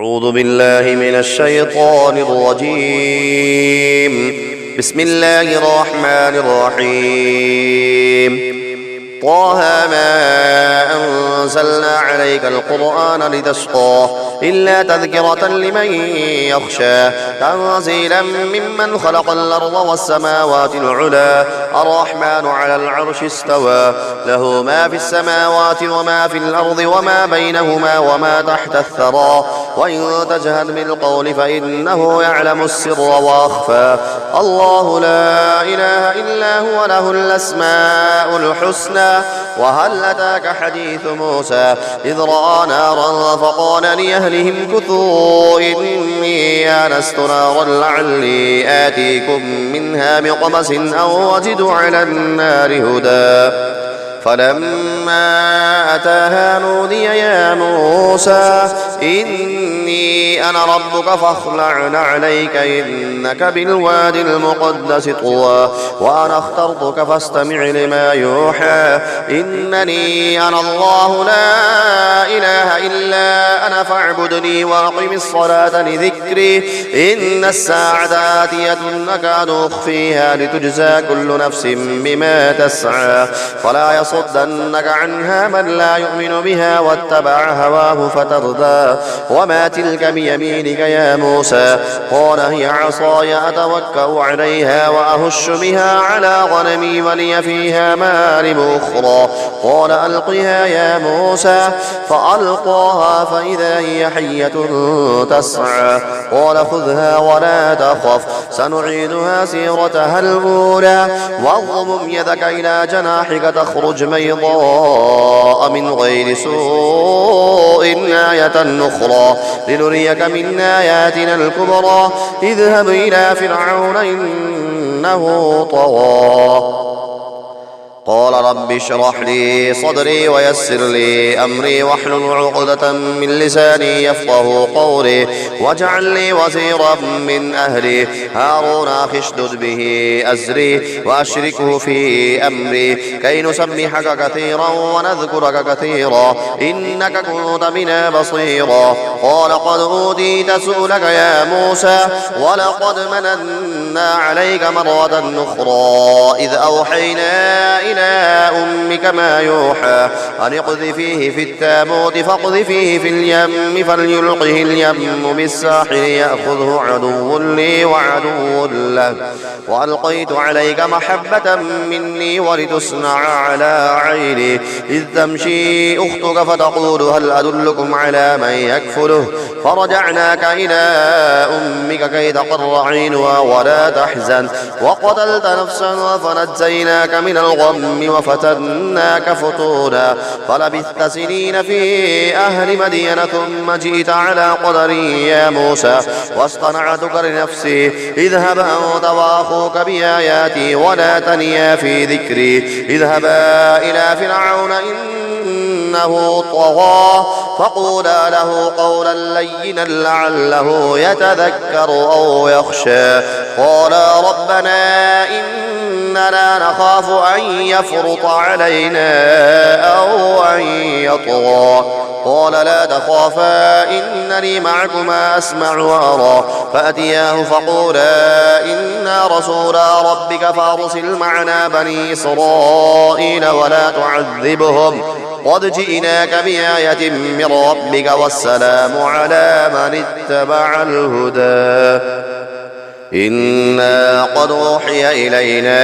أعوذ بالله من الشيطان الرجيم. بسم الله الرحمن الرحيم. طه ما أنزلنا عليك القرآن لتشقى إلا تذكرة لمن يخشى تنزيلا ممن خلق الأرض والسماوات العلى الرحمن على العرش استوى له ما في السماوات وما في الأرض وما بينهما وما تحت الثرى وإن تجهر بالقول فإنه يعلم السر وأخفى الله لا إله إلا هو له الأسماء الحسنى. وهل أتاك حديث موسى إذ رأى نارا فقال لأهلهم كثوا إني آنست نارا لعلي آتيكم منها بقبس أو وجد على النار هدى فلما أتاها نودي يا موسى إني أنا ربك فاخلع عليك إنك بالواد المقدس طوى وأنا اخترتك فاستمع لما يوحى إنني أنا الله لا إله إلا أنا فاعبدني وأقم الصلاة لذكري إن الساعة آتية أكاد أخفيها لتجزى كل نفس بما تسعى فلا يصدنك عنها من لا يؤمن بها واتبع هواه فتردى وما تلك بيمينك يا موسى قال هي عصاي أتوكأ عليها وأهش بها على غنمي ولي فيها مآرب أخرى قال ألقها يا موسى فألقاها فإذا هي حية تسعى قال خذها ولا تخف سنعيدها سيرتها الأولى واضمم يدك إلى جناحك تخرج بيضاء من غير سوء آية أخرى لنريك من آياتنا الكبرى اذهب إلى فرعون إنه طغى قال رب اشرح لي صدري ويسر لي أمري واحلل عقدة من لساني يفقه قولي واجعل لي وزيرا من أهلي هارون أخي اشدد به أزري وأشركه في أمري كي نسبحك كثيرا ونذكرك كثيرا إنك كنت بنا بصيرا قال قد أوتيت سؤلك يا موسى ولقد مننا عليك مرة أخرى إذ أوحينا إلى أمك ما يوحى أن اقذفيه في التابوت فاقذفيه في اليم فليلقه اليم بالساحل يأخذه عدو لي وعدو له وألقيت عليك محبة مني ولتصنع على عيني إذ تمشي أختك فتقول هل أدلكم على من يكفله فرجعناك إلى أمك كي تقر عينها ولا تحزن وقتلت نفسا فنجيناك من الغم وفتناك فتونا فلبثت سنين في أهل مدين ثم جئت على قدري يا موسى واصطنعتك لنفسي اذهب أنت وأخوك بآياتي ولا تنيا في ذكري اذهبا إلى فرعون إنه طغى فقولا له قولا لينا لعله يتذكر أو يخشى قالا ربنا إننا نخاف أن يفرط علينا أو أن يطغى قال لا تخافا إنني معكما أسمع وأرى فأتياه فقولا إنا رسولا ربك فارسل معنا بني إسرائيل ولا تعذبهم قد جئناك بآية من ربك والسلام على من اتبع الهدى إنا قد أوحي إلينا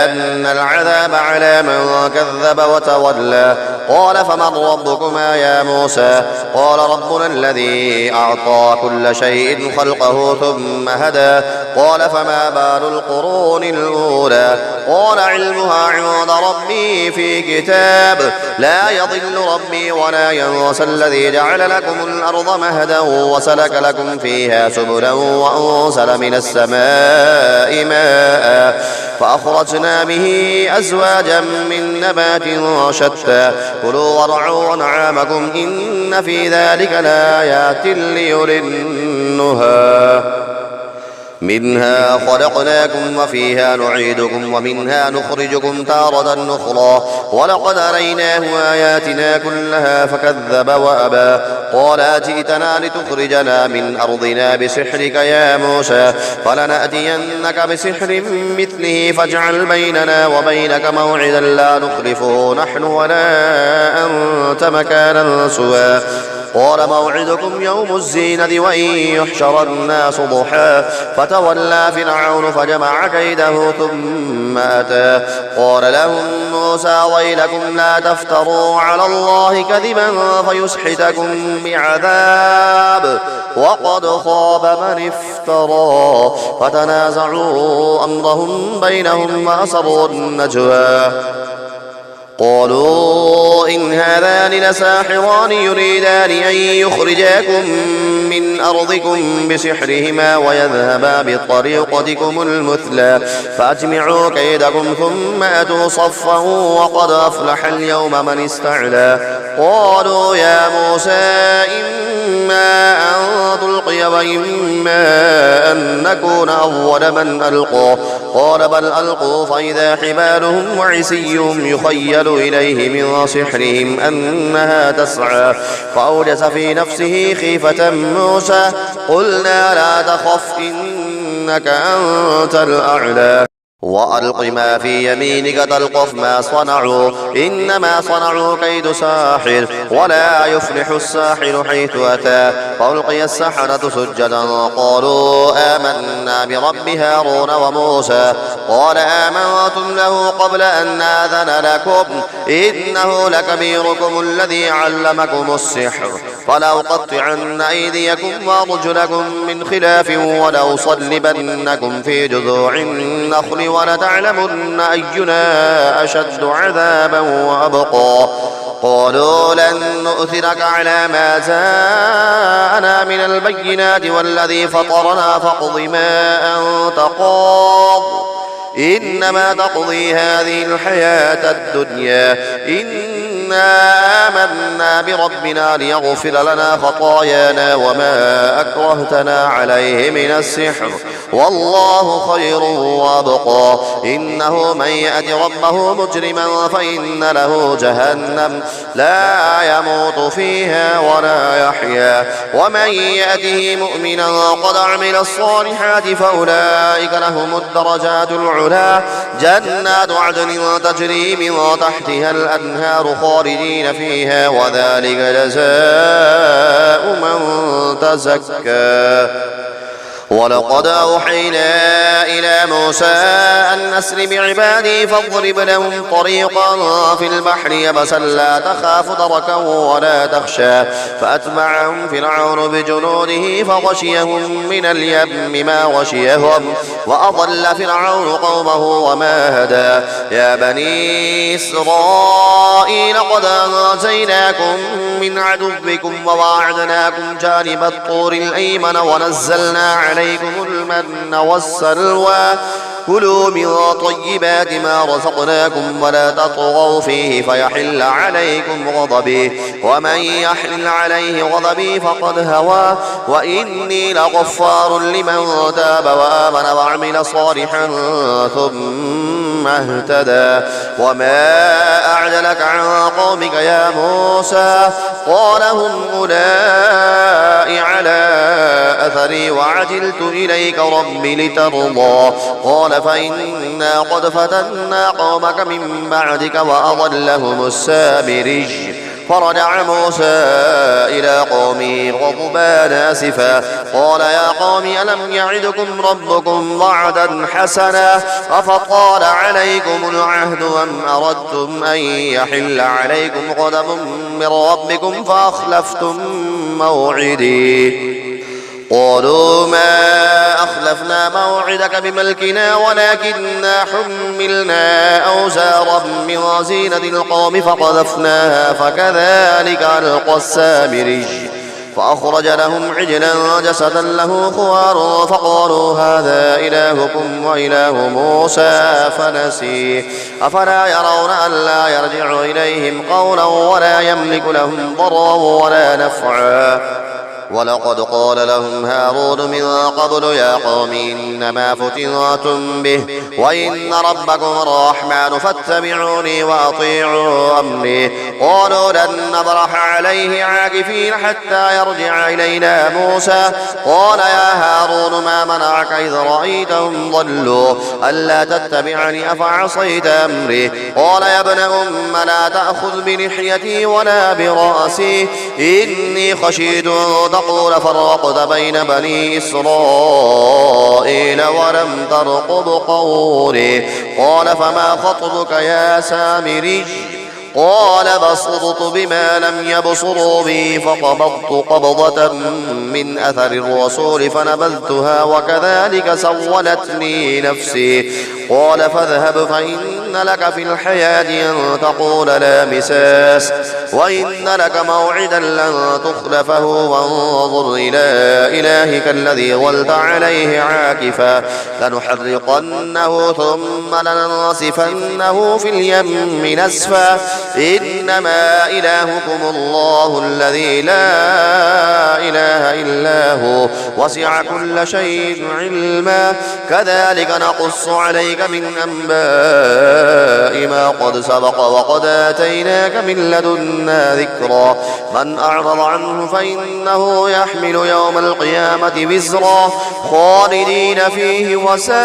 أن العذاب على من كذب وتولى قال فمن ربكما يا موسى قال ربنا الذي أعطى كل شيء خلقه ثم هدى قال فما بال القرون الأولى قال علمها عند ربي في كتاب لا يضل ربي ولا ينسى الذي جعل لكم الأرض مهدا وسلك لكم فيها سبلا وأنزل من السماء ماء فأخرجنا به أزواجا من نبات شتى كلوا وارعوا أنعامكم إن في ذلك لآيات لأولي النهى منها خلقناكم وفيها نعيدكم ومنها نخرجكم تارة أخرى ولقد أريناه آياتنا كلها فكذب وأبى قال أجئتنا لتخرجنا من أرضنا بسحرك يا موسى فلنأتينك بسحر مثله فاجعل بيننا وبينك موعدا لا نخلفه نحن ولا أنت مكانا سوى قال موعدكم يوم الزينة وأن يحشر الناس ضحى فتولى فرعون فجمع كيده ثم أتى قال لهم موسى ويلكم لا تفتروا على الله كذبا فيسحتكم بعذاب وقد خاب من افترى فتنازعوا أمرهم بينهم وأسروا النجوى قالوا إن هذان لساحران يريدان أن يخرجاكم من أرضكم بسحرهما ويذهبا بطريقتكم المثلى فأجمعوا كيدكم ثم أتوا صفا وقد أفلح اليوم من استعلى قالوا يا موسى إما أن تلقي وإما أن نكون أول من ألقى قال بل ألقوا فإذا حبالهم وعصيهم يخيل إليه من سحرهم أنها تسعى فأوجس في نفسه خيفة موسى قلنا لا تخف إنك أنت الأعلى وألق ما في يمينك تلقف ما صنعوا إنما صنعوا كيد ساحر ولا يفلح الساحر حيث أتى فألقي السحرة سجدا قالوا آمنا برب هارون وموسى قال آمنتم له قبل أن آذن لكم إنه لكبيركم الذي علمكم السحر فلأقطعن أيديكم وأرجلكم من خلاف ولأصلبنكم في جذوع النخل ولتعلمن أينا أشد عذابا وأبقى قالوا لن نؤثرك على ما جاءنا من البينات والذي فطرنا فاقض ما أنت قاض إنما تقضي هذه الحياة الدنيا إنا آمنا بربنا ليغفر لنا خطايانا وما أكرهتنا عليه من السحر والله خير وأبقى إنه من يأت ربه مجرما فإن له جهنم لا يموت فيها ولا يحيا ومن يأته مؤمنا قد عمل الصالحات فأولئك لهم الدرجات العلى جنات عدن تجري من تحتها الأنهار خالدين فيها وذلك جزاء من تزكى ولقد أوحينا إلى موسى أن أسر بعبادي فاضرب لهم طريقا في البحر يبسا لا تخاف دركا ولا تخشى فأتبعهم فرعون بجنوده فغشيهم من اليم ما غشيهم وأضل فرعون قومه وما هدى يا بني إسرائيل قد أنجيناكم من عدوكم وواعدناكم جانب الطور الأيمن ونزلنا عليكم المن والسلوى كلوا من طيبات ما رزقناكم ولا تطغوا فيه فيحل عليكم غضبي ومن يحل عليه غضبي فقد هوى وإني لغفار لمن تاب وآمن وعمل صالحا ثم اهتدى وما أعجلك عن قومك يا موسى قال هم أولئك على أثري وعجلت إليك رب لترضى قال فإنا قد فتنا قومك من بعدك وأضلهم السامري فرجع موسى إلى قومه غضبان آسفا قال يا قوم ألم يعدكم ربكم وعدا حسنا أفطال عليكم العهد أم أردتم أن يحل عليكم غضب من ربكم فأخلفتم موعدي قالوا ما أخلفنا موعدك بملكنا ولكننا حملنا أوزارا من زينة القوم فقذفناها فكذلك ألقى السامري فأخرج لهم عجلا جسدا له خوار فقالوا هذا إلهكم وإله موسى فنسي أفلا يرون ألا يرجع إليهم قولا ولا يملك لهم ضرا ولا نفعا ولقد قال لهم هارون من قبل يا قوم إنما فتنتم به وإن ربكم الرحمن فاتبعوني وأطيعوا أمري قالوا لن نبرح عليه عاكفين حتى يرجع إلينا موسى قال يا هارون ما منعك إذ رأيتهم ضلوا ألا تتبعني أفعصيت أمري قال يا ابن أم لا تأخذ بلحيتي ولا برأسي إني خشيت تقول فرقت بين بني إسرائيل ولم ترقب قولي قال فما خطبك يا سامري قال بصرت بما لم يبصروا بي فقبضت قبضة من أثر الرسول فنبذتها وكذلك سولت لي نفسي قال فاذهب فإن لك في الحياة أن تقول لا مساس وإن لك موعدا لن تخلفه وانظر إلى إلهك الذي ظلت عليه عاكفا لنحرقنه ثم لننصفنه في اليم نسفا إنما إلهكم الله الذي لا إله إلا هو وسع كل شيء علما كذلك نقص عليك من أنباء ما قد سبق وقد آتيناك من لدنا ذكرا من أعرض عنه فإنه يحمل يوم القيامة وزرا خالدين فيه وساء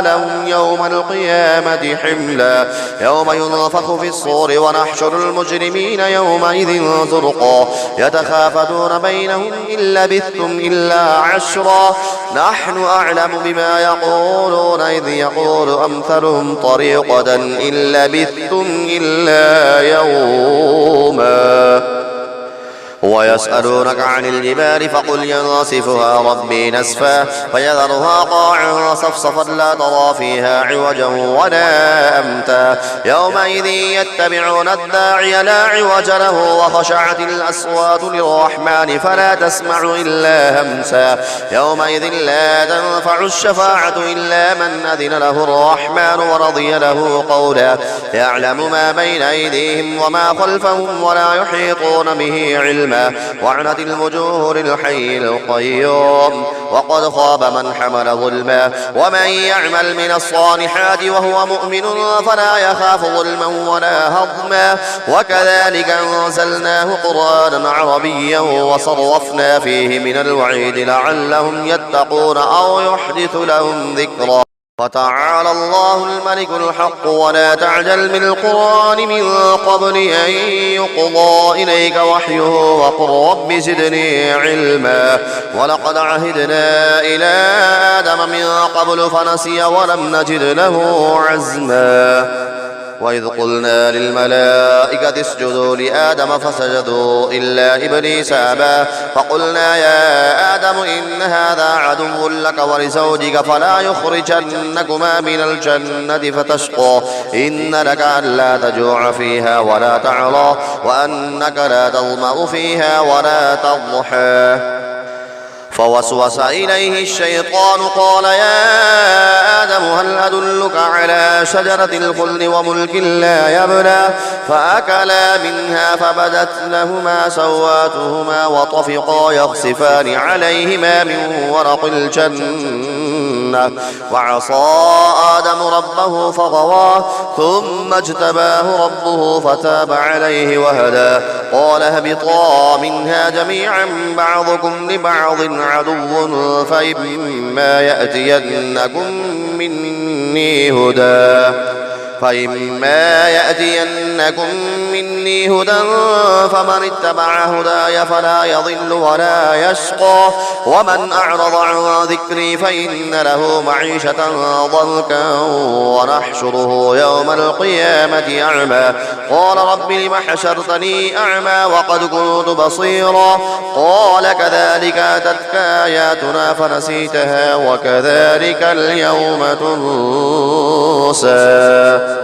لهم يوم القيامة حملا يوم ينفخ في الصور ونحشر المجرمين يومئذ زرقا يتخافتون بينهم إن لبثتم إلا عشرا نحن أعلم بما يقولون إذ يقول أمثلهم طريقة إن لبثتم إلا يوما ويسألونك عن الجبال فقل ينصفها ربي نسفا فيذرها قاعا صفصفا لا ترى فيها عوجا ولا أمتا يومئذ يتبعون الداعي لا عوج له وخشعت الأصوات للرحمن فلا تسمع إلا همسا يومئذ لا تنفع الشفاعة إلا من أذن له الرحمن ورضي له قولا يعلم ما بين أيديهم وما خلفهم ولا يحيطون به علما وعنت الوجوه للحي القيوم وقد خاب من حمل ظلما ومن يعمل من الصالحات وهو مؤمن فلا يخاف ظلما ولا هضما وكذلك أنزلناه قرآنا عربيا وصرفنا فيه من الوعيد لعلهم يتقون أو يحدث لهم ذكرا وتعالى الله الملك الحق ولا تعجل بالقرآن من قبل أن يقضى إليك وحيه وقل رب زدني علما ولقد عهدنا إلى آدم من قبل فنسي ولم نجد له عزما وإذ قلنا للملائكة اسجدوا لآدم فسجدوا إلا إبليس أبى فقلنا يا آدم إن هذا عدو لك ولزوجك فلا يخرجنكما من الجنة فتشقى إن لك ألا تجوع فيها ولا تعرى وأنك لا تظمأ فيها ولا تضحى فوسوس إليه الشيطان قال يا آدم هل أدلك على شجرة الخلد وملك لا يبلى فأكلا منها فبدت لهما سواتهما وطفقا يخصفان عليهما من ورق الجنة وعصى آدم ربه فغوى ثم اجتباه ربه فتاب عليه وهدى قال اهبطا منها جميعا بعضكم لبعض عدو فإما يأتينكم مني هدى فمن اتبع هداي فلا يضل ولا يشقى ومن أعرض عن ذكري فإن له معيشة ضنكا ونحشره يوم القيامة أعمى قال رب لم حشرتني أعمى وقد كنت بصيرا قال كذلك أتتك آياتنا فنسيتها وكذلك اليوم تنسى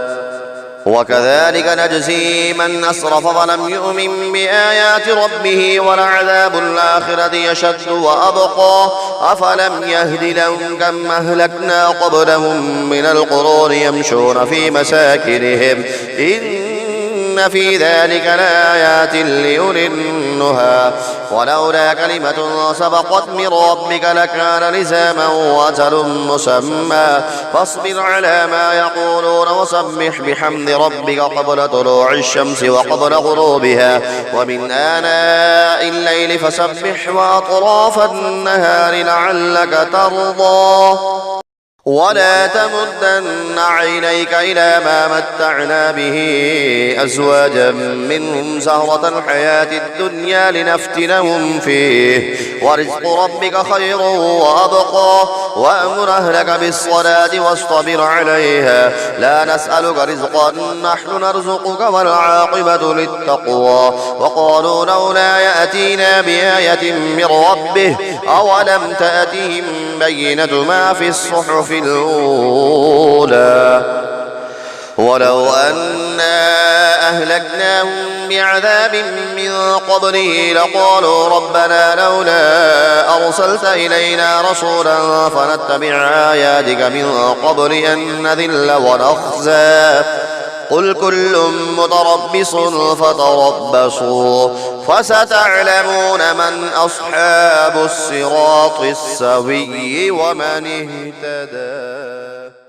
وكذلك نجزي من أسرف ولم يؤمن بآيات ربه ولعذاب الآخرة أشد وأبقى أفلم يهد لهم كم أهلكنا قبلهم من القرون يمشون في مساكنهم إن إن في ذلك لآيات لأولي النهى ولولا كلمة سبقت من ربك لكان لزاما وأجل مسمى فاصبر على ما يقولون وسبح بحمد ربك قبل طلوع الشمس وقبل غروبها ومن آناء الليل فسبح وأطراف النهار لعلك ترضى ولا تمدن عينيك إلى ما متعنا به أزواجا منهم زهرة الحياة الدنيا لنفتنهم فيه ورزق ربك خير وأبقى وأمر أهلك بالصلاة واصطبر عليها لا نسألك رزقا نحن نرزقك والعاقبة للتقوى وقالوا لولا يأتينا بآية من ربه أولم تأتهم بينة ما في الصحف الأولى ولو أنا أهلكناهم بعذاب من قبله لقالوا ربنا لولا أرسلت إلينا رسولا فنتبع آياتك من قبل أن نذل ونخزى قل كل متربص فتربصوا فستعلمون من أصحاب الصراط السوي ومن اهتدى.